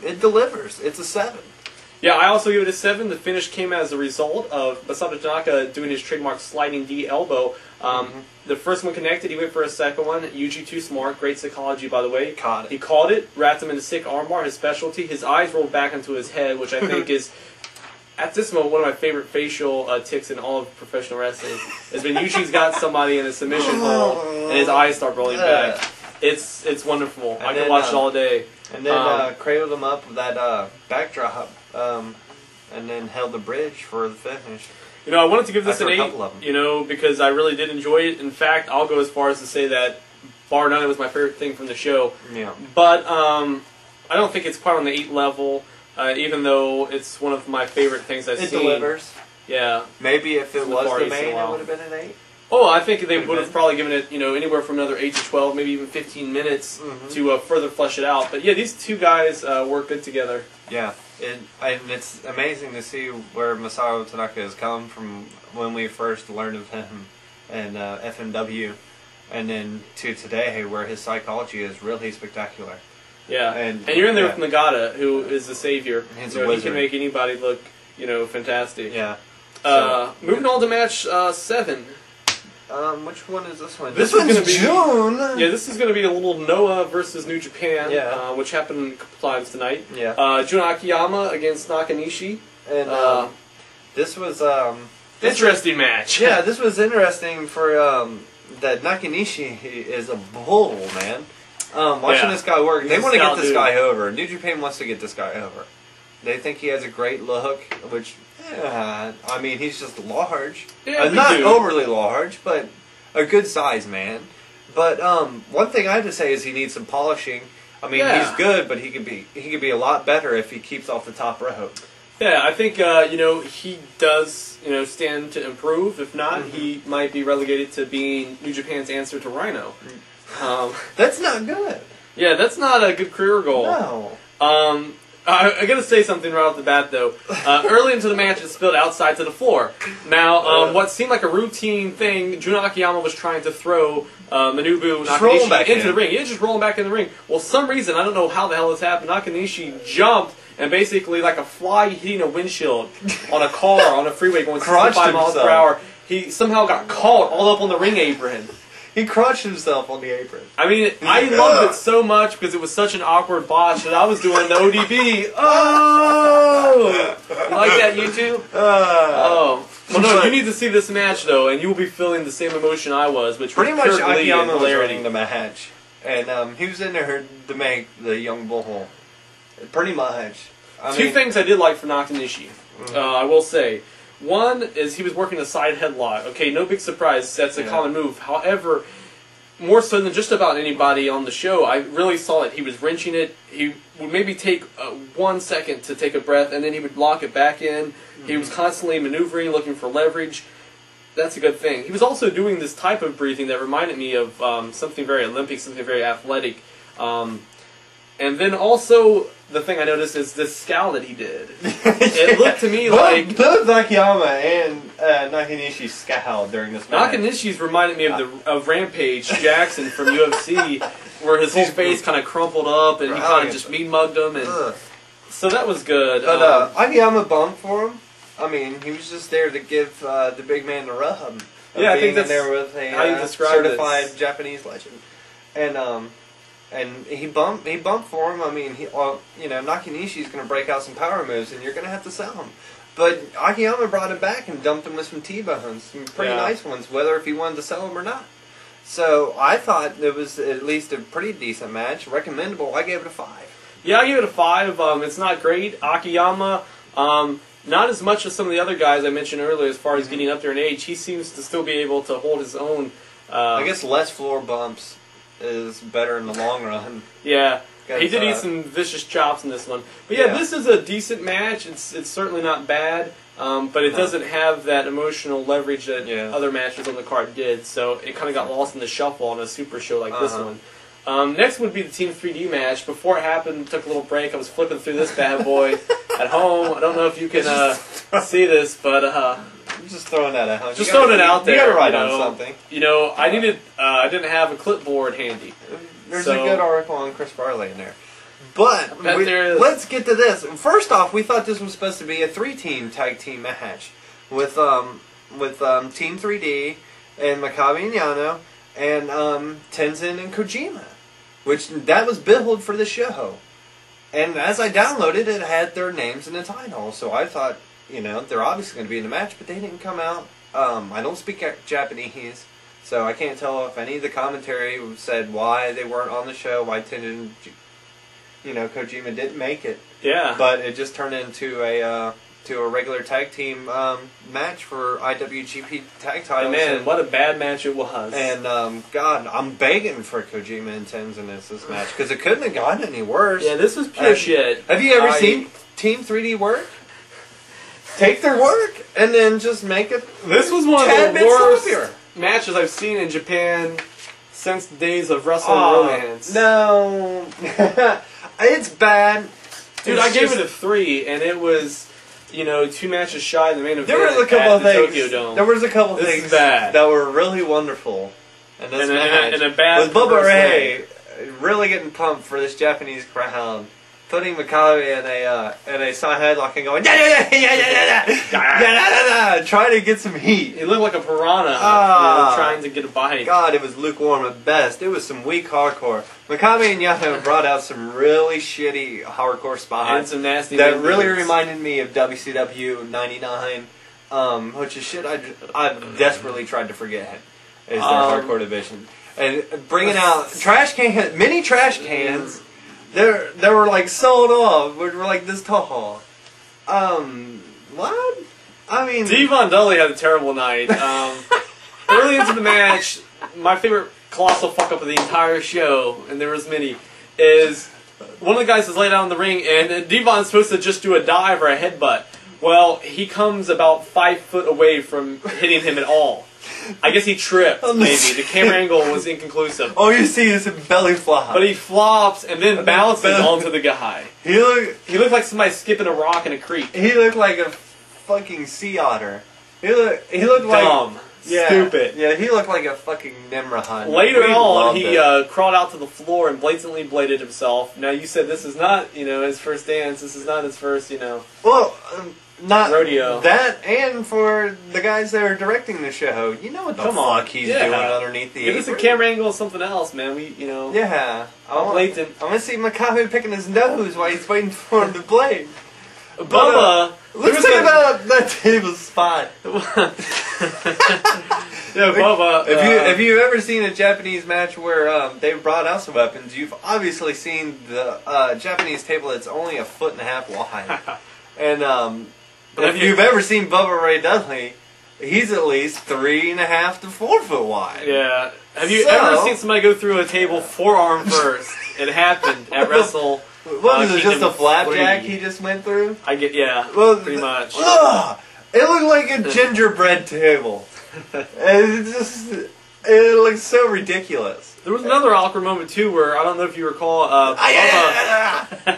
it delivers. It's a 7. Yeah, I also give it a 7. The finish came as a result of Masato Tanaka doing his trademark sliding D elbow. The first one connected, he went for a second one. Yuji too smart, great psychology by the way. Caught it. He caught it, wrapped him in a sick armbar, his specialty. His eyes rolled back into his head, which I think is, at this moment, one of my favorite facial ticks in all of professional wrestling. Is when Yuji's got somebody in a submission hold and his eyes start rolling back. It's wonderful. I can watch it all day. And then cradled him up with that backdrop, and then held the bridge for the finish. You know, I wanted to give this an 8, you know, because I really did enjoy it. In fact, I'll go as far as to say that, bar none, it was my favorite thing from the show. Yeah. But I don't think it's quite on the 8 level, even though it's one of my favorite things I've seen. It delivers. Yeah. Maybe if it was the main, it would have been an 8. Oh, I think they would have probably given it, you know, anywhere from another 8 to 12, maybe even 15 minutes to further flesh it out. But yeah, these two guys work good together. Yeah. And it's amazing to see where Masato Tanaka has come from when we first learned of him and FMW, and then to today where his psychology is really spectacular. Yeah, and you're in there with Nagata, who is the savior. So he can make anybody look, you know, fantastic. Yeah. Moving on to match 7. Which one is this one? This one's June! Yeah, this is going to be a little Noah versus New Japan, which happened a couple times tonight. Yeah. Jun Akiyama against Nakanishi. And this was... interesting match. Yeah, this was interesting for... that Nakanishi is a bull, man. Watching this guy work, they want to get this guy over. New Japan wants to get this guy over. They think he has a great look, which... I mean, he's just large. Yeah, not overly large, but a good size man. But one thing I have to say is he needs some polishing. I mean, he's good, but he could be a lot better if he keeps off the top rope. Yeah, I think you know, he does, you know, stand to improve. If not, he might be relegated to being New Japan's answer to Rhino. That's not good. Yeah, that's not a good career goal. No. I gotta say something right off the bat, though. Early into the match, it spilled outside to the floor. Now, what seemed like a routine thing, Jun Akiyama was trying to throw Manabu Nakanishi into the ring. Yeah, just rolling back in the ring. Well, some reason, I don't know how the hell this happened, Nakanishi jumped and basically, like a fly hitting a windshield on a car on a freeway going 65 miles per hour, he somehow got caught all up on the ring apron. He crushed himself on the apron. I mean, I loved it so much because it was such an awkward botch that I was doing the ODB. Oh! You like that, YouTube? Oh. Well, no, you need to see this match, though, and you will be feeling the same emotion I was, which was pretty much Akiyama was hilarity. running the match. And he was in there to make the young bull. Pretty much. Two things I did like for Nakanishi, I will say. One is he was working a side headlock. Okay, no big surprise. That's a common move. However, more so than just about anybody on the show, I really saw that he was wrenching it. He would maybe take 1 second to take a breath, and then he would lock it back in. He was constantly maneuvering, looking for leverage. That's a good thing. He was also doing this type of breathing that reminded me of something very Olympic, something very athletic. And then also, the thing I noticed is this scowl that he did. It looked to me like... Both Akiyama and Nakanishi scowled during this match. Nakanishi's reminded me of Rampage Jackson from UFC, where his whole face kind of crumpled up and he kind of just mean-mugged him. And so that was good. But Akiyama bumped for him. I mean, he was just there to give the big man the rub. Yeah, I think that's there with a how you describe certified Japanese legend. And he bumped for him. I mean, you know, Nakanishi's going to break out some power moves, and you're going to have to sell him. But Akiyama brought him back and dumped him with some T-bones, some pretty nice ones, whether if he wanted to sell them or not. So I thought it was at least a pretty decent match, recommendable. I gave it a 5. Yeah, I gave it a 5. It's not great. Akiyama, not as much as some of the other guys I mentioned earlier as far as getting up there in age. He seems to still be able to hold his own. I guess less floor bumps is better in the long run. Yeah, he did eat some vicious chops in this one. But yeah, this is a decent match. It's certainly not bad, but it doesn't have that emotional leverage that other matches on the card did. So it kind of got lost in the shuffle on a super show like this one. Next would be the Team 3D match. Before it happened, took a little break. I was flipping through this bad boy at home. I don't know if you can see this, but I'm just throwing that out. Just throwing it out there. You gotta write on something. You know, I didn't have a clipboard handy. There's a good article on Chris Farley in there. But there is. let's get to this. First off, we thought this was supposed to be a 3-team tag team match with Team 3D and Makabe and Yano and Tenzin and Kojima, which that was billed for the show. And as I downloaded, it had their names in the title, so I thought, they're obviously going to be in the match, but they didn't come out. I don't speak Japanese, so I can't tell if any of the commentary said why they weren't on the show, why Tenzin, Kojima didn't make it. Yeah. But it just turned into a regular tag team match for IWGP tag titles. Man, what a bad match it was. And God, I'm begging for Kojima and Tenzin in this match because it couldn't have gotten any worse. Yeah, this was pure shit. Have you ever seen Team 3D work? Take their work and then just make it. This was one of the worst matches I've seen in Japan since the days of Wrestle Romance. No, it's bad, dude. I gave it a 3, and it was. 2 matches shy in the main event. There was a couple of things. Tokyo Dome. There was a couple of things that were really wonderful. And this match and a bad with Bubba Ray really getting pumped for this Japanese crowd, putting Makabe in a side headlock and going trying to get some heat. He looked like a piranha, trying to get a bite. God, it was lukewarm at best. It was some weak hardcore. Makabe and Yano brought out some really shitty hardcore spots and some nasty that really reminded me of WCW '99, which is shit I've desperately tried to forget. Is their hardcore division and bringing out mini trash cans. They were like sold off. We were like this tall. What? I mean, Devon Dudley had a terrible night. Early into the match, my favorite colossal fuck up of the entire show, and there was many, is one of the guys is laid out in the ring, and Devon's supposed to just do a dive or a headbutt. Well, he comes about 5 foot away from hitting him at all. I guess he tripped, maybe. The camera angle was inconclusive. All you see is a belly flop. But he flops and then bounces onto the guy. He looked like somebody skipping a rock in a creek. He looked like a fucking sea otter. He looked like... Dumb. Yeah, stupid. Yeah, he looked like a fucking Nimrod. Later on, he crawled out to the floor and blatantly bladed himself. Now, you said this is not, his first dance. This is not his first, Well... not rodeo. That, and for the guys that are directing the show, you know what the fuck he's doing underneath the apron. Give us a camera angle of something else, man. Yeah. I want to see Makabe picking his nose while he's waiting for him to blade. Bubba... let's talk about that table spot. Yeah, Bubba... If you've ever seen a Japanese match where they brought out some weapons, you've obviously seen the Japanese table that's only 1.5 foot wide. And... if you've ever seen Bubba Ray Dudley, he's at least 3.5 to 4 foot wide. Yeah. Have you ever seen somebody go through a table forearm first? It happened at Wrestle. What was it, just a flapjack he just went through? Pretty much. It looked like a gingerbread table. It looked so ridiculous. There was another awkward moment, too, where, I don't know if you recall, Bubba...